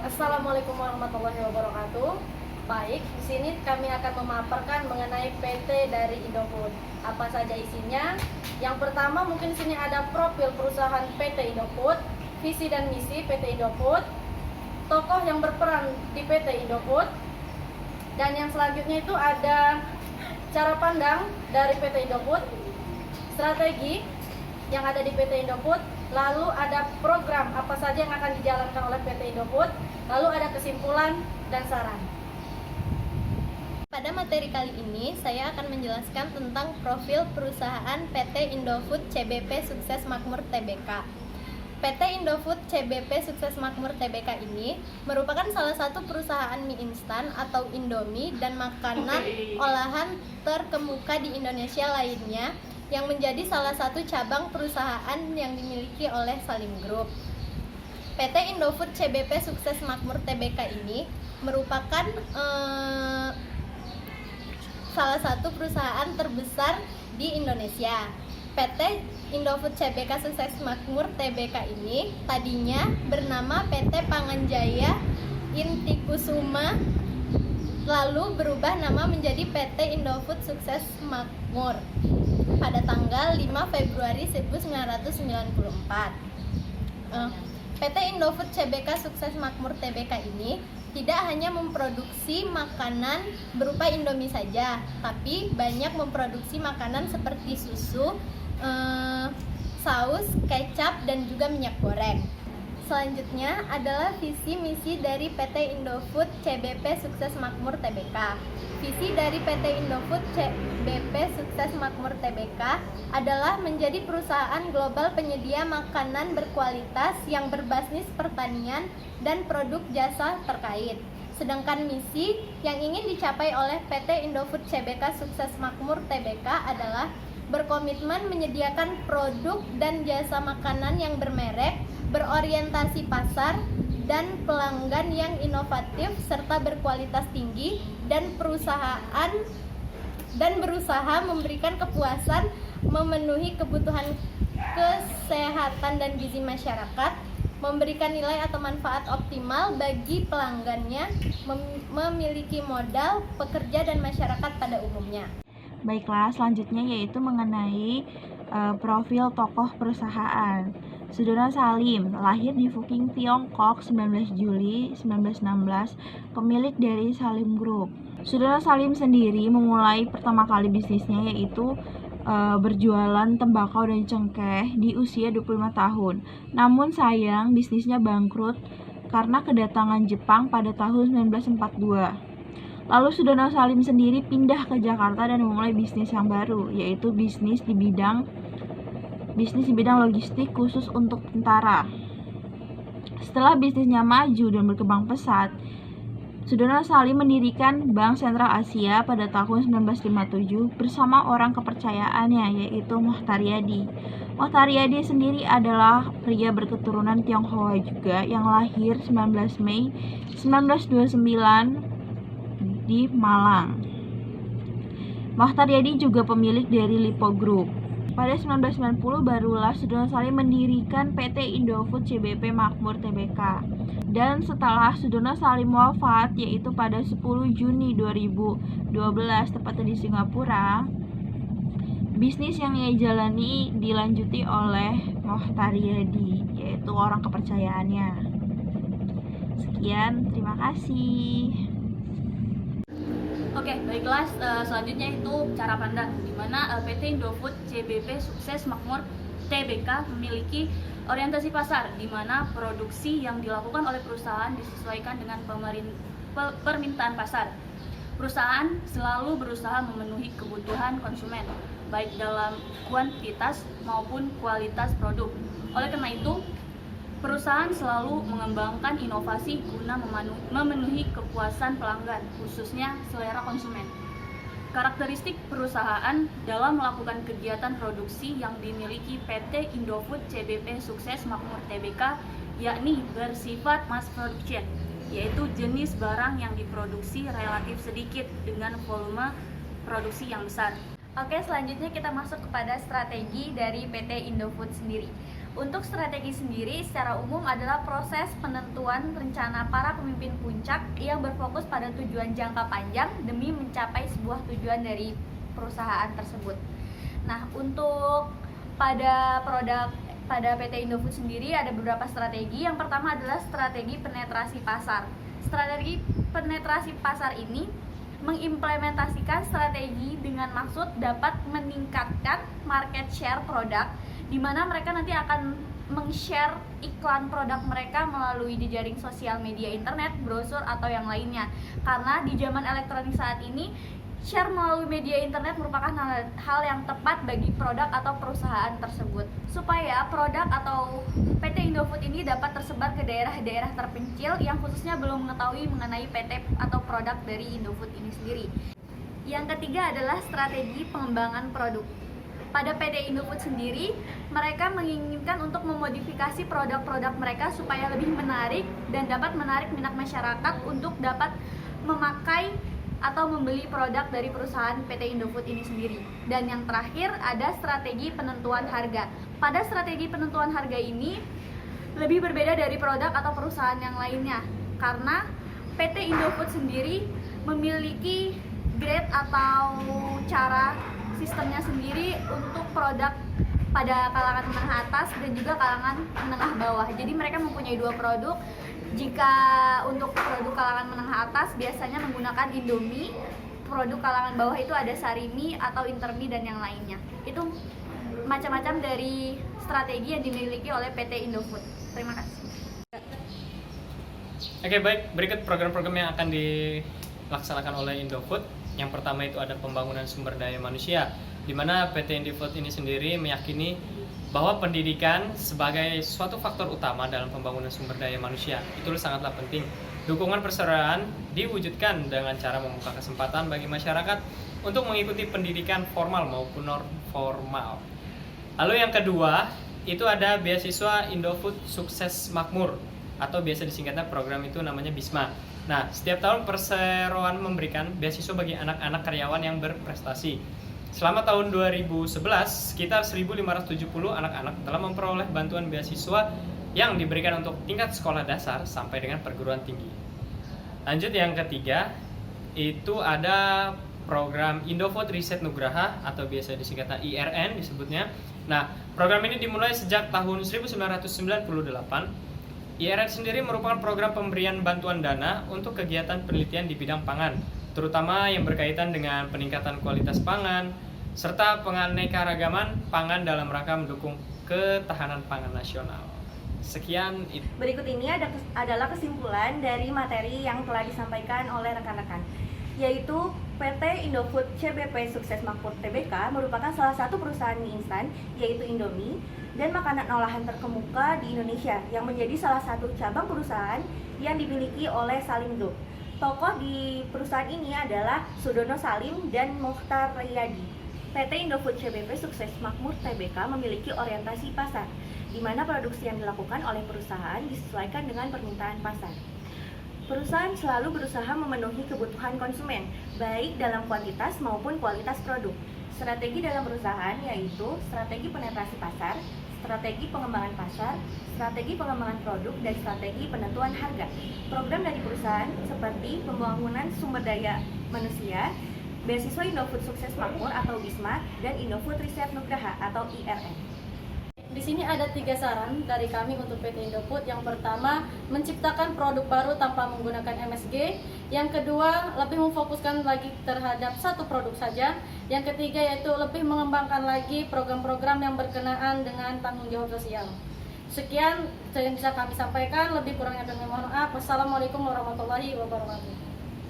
Assalamualaikum warahmatullahi wabarakatuh. Baik, di sini kami akan memaparkan mengenai PT dari Indofood. Apa saja isinya? Yang pertama mungkin di sini ada profil perusahaan PT Indofood, visi dan misi PT Indofood, tokoh yang berperan di PT Indofood, dan yang selanjutnya itu ada cara pandang dari PT Indofood, strategi yang ada di PT Indofood, lalu ada program apa saja yang akan dijalankan oleh PT Indofood, lalu ada kesimpulan dan saran. Pada materi kali ini, saya akan menjelaskan tentang profil perusahaan PT Indofood CBP Sukses Makmur Tbk. PT Indofood CBP Sukses Makmur Tbk ini merupakan salah satu perusahaan mie instan atau Indomie dan makanan olahan terkemuka di Indonesia lainnya yang menjadi salah satu cabang perusahaan yang dimiliki oleh Salim Group. PT Indofood CBP Sukses Makmur Tbk ini merupakan salah satu perusahaan terbesar di Indonesia. PT Indofood CBK Sukses Makmur Tbk ini tadinya bernama PT Panganjaya Intikusuma, lalu berubah nama menjadi PT Indofood Sukses Makmur pada tanggal 5 Februari 1994. PT Indofood CBK Sukses Makmur Tbk ini tidak hanya memproduksi makanan berupa Indomie saja, tapi banyak memproduksi makanan seperti susu, saus, kecap, dan juga minyak goreng. Selanjutnya adalah visi misi dari PT Indofood CBP Sukses Makmur Tbk. Visi dari PT Indofood CBP Sukses Makmur Tbk adalah menjadi perusahaan global penyedia makanan berkualitas yang berbasis pertanian dan produk jasa terkait. Sedangkan misi yang ingin dicapai oleh PT Indofood CBK Sukses Makmur Tbk adalah berkomitmen menyediakan produk dan jasa makanan yang bermerek, berorientasi pasar, dan pelanggan yang inovatif serta berkualitas tinggi dan berusaha memberikan kepuasan memenuhi kebutuhan kesehatan dan gizi masyarakat, memberikan nilai atau manfaat optimal bagi pelanggannya, memiliki modal, pekerja, dan masyarakat pada umumnya. Baiklah, selanjutnya yaitu mengenai profil tokoh perusahaan. Sudono Salim, lahir di Fuking, Tiongkok 19 Juli 1916, pemilik dari Salim Group. Sudono Salim sendiri memulai pertama kali bisnisnya yaitu berjualan tembakau dan cengkeh di usia 25 tahun. Namun sayang bisnisnya bangkrut karena kedatangan Jepang pada tahun 1942. Lalu Sudono Salim sendiri pindah ke Jakarta dan memulai bisnis yang baru, yaitu bisnis di bidang logistik khusus untuk tentara. Setelah bisnisnya maju dan berkembang pesat, Sudono Salim mendirikan Bank Sentral Asia pada tahun 1957 bersama orang kepercayaannya, yaitu Mohtar Yadi. Mohtar Yadi sendiri adalah pria berketurunan Tionghoa juga yang lahir 19 Mei 1929 di Malang. Mohtar Yadi juga pemilik dari Lipo Group. Pada 1990 barulah Sudono Salim mendirikan PT Indofood CBP Makmur Tbk. Dan setelah Sudono Salim wafat, yaitu pada 10 Juni 2012 tepatnya di Singapura, bisnis yang ia jalani dilanjuti oleh Mohtar Yadi, yaitu orang kepercayaannya. Sekian, terima kasih. Oke, baiklah, selanjutnya itu cara pandang, di mana PT Indofood CBP Sukses Makmur Tbk memiliki orientasi pasar, di mana produksi yang dilakukan oleh perusahaan disesuaikan dengan permintaan pasar. Perusahaan selalu berusaha memenuhi kebutuhan konsumen, baik dalam kuantitas maupun kualitas produk. Oleh karena itu, perusahaan selalu mengembangkan inovasi guna memenuhi kepuasan pelanggan, khususnya selera konsumen. Karakteristik perusahaan dalam melakukan kegiatan produksi yang dimiliki PT Indofood CBP Sukses Makmur Tbk yakni bersifat mass production, yaitu jenis barang yang diproduksi relatif sedikit dengan volume produksi yang besar. Oke, selanjutnya kita masuk kepada strategi dari PT Indofood sendiri. Untuk strategi sendiri secara umum adalah proses penentuan rencana para pemimpin puncak yang berfokus pada tujuan jangka panjang demi mencapai sebuah tujuan dari perusahaan tersebut. Nah, untuk pada PT Indofood sendiri ada beberapa strategi. Yang pertama adalah strategi penetrasi pasar. Strategi penetrasi pasar ini mengimplementasikan strategi dengan maksud dapat meningkatkan market share produk, di mana mereka nanti akan meng-share iklan produk mereka melalui jejaring sosial media internet, brosur, atau yang lainnya. Karena di zaman elektronik saat ini, share melalui media internet merupakan hal yang tepat bagi produk atau perusahaan tersebut, supaya produk atau PT Indofood ini dapat tersebar ke daerah-daerah terpencil yang khususnya belum mengetahui mengenai PT atau produk dari Indofood ini sendiri. Yang ketiga adalah strategi pengembangan produk. Pada PT Indofood sendiri, mereka menginginkan untuk memodifikasi produk-produk mereka supaya lebih menarik dan dapat menarik minat masyarakat untuk dapat memakai atau membeli produk dari perusahaan PT Indofood ini sendiri. Dan yang terakhir ada strategi penentuan harga. Pada strategi penentuan harga ini lebih berbeda dari produk atau perusahaan yang lainnya, karena PT Indofood sendiri memiliki grade atau cara sistemnya sendiri untuk produk pada kalangan menengah atas dan juga kalangan menengah bawah. Jadi mereka mempunyai dua produk. Jika untuk produk kalangan menengah atas biasanya menggunakan Indomie, produk kalangan bawah itu ada Sarimi atau Intermi dan yang lainnya. Itu macam-macam dari strategi yang dimiliki oleh PT Indofood. Terima kasih. Oke, baik, berikut program-program yang akan dilaksanakan oleh Indofood. Yang pertama itu ada pembangunan sumber daya manusia, di mana PT Indofood ini sendiri meyakini bahwa pendidikan sebagai suatu faktor utama dalam pembangunan sumber daya manusia. Itu sangatlah penting. Dukungan persaudaraan diwujudkan dengan cara membuka kesempatan bagi masyarakat untuk mengikuti pendidikan formal maupun non formal. Lalu yang kedua, itu ada beasiswa Indofood Sukses Makmur, atau biasa disingkatnya program itu namanya BISMA. Nah, setiap tahun perseroan memberikan beasiswa bagi anak-anak karyawan yang berprestasi. Selama tahun 2011, sekitar 1.570 anak-anak telah memperoleh bantuan beasiswa yang diberikan untuk tingkat sekolah dasar sampai dengan perguruan tinggi. Lanjut yang ketiga, itu ada program Indofood Riset Nugraha atau biasa disingkatnya IRN disebutnya. Nah, program ini dimulai sejak tahun 1998. IRN sendiri merupakan program pemberian bantuan dana untuk kegiatan penelitian di bidang pangan, terutama yang berkaitan dengan peningkatan kualitas pangan, serta penganekaragaman pangan dalam rangka mendukung ketahanan pangan nasional. Sekian itu. Berikut ini adalah kesimpulan dari materi yang telah disampaikan oleh rekan-rekan, yaitu PT Indofood CBP Sukses Makmur Tbk merupakan salah satu perusahaan mie instan, yaitu Indomie, dan makanan olahan terkemuka di Indonesia yang menjadi salah satu cabang perusahaan yang dimiliki oleh Salim Group. Tokoh di perusahaan ini adalah Sudono Salim dan Mokhtar Riyadi. PT Indofood CBP Sukses Makmur Tbk memiliki orientasi pasar, di mana produksi yang dilakukan oleh perusahaan disesuaikan dengan permintaan pasar. Perusahaan selalu berusaha memenuhi kebutuhan konsumen, baik dalam kuantitas maupun kualitas produk. Strategi dalam perusahaan yaitu strategi penetrasi pasar, strategi pengembangan pasar, strategi pengembangan produk, dan strategi penentuan harga. Program dari perusahaan seperti pembangunan sumber daya manusia, beasiswa Indofood Sukses Makmur atau BISMA, dan Indofood Riset Nugraha atau IRN. Di sini ada 3 saran dari kami untuk PT Indofood. Yang pertama, menciptakan produk baru tanpa menggunakan MSG. Yang kedua, lebih memfokuskan lagi terhadap satu produk saja. Yang ketiga, yaitu lebih mengembangkan lagi program-program yang berkenaan dengan tanggung jawab sosial. Sekian yang bisa kami sampaikan, lebih kurangnya kami mohon maaf. Wassalamualaikum warahmatullahi wabarakatuh.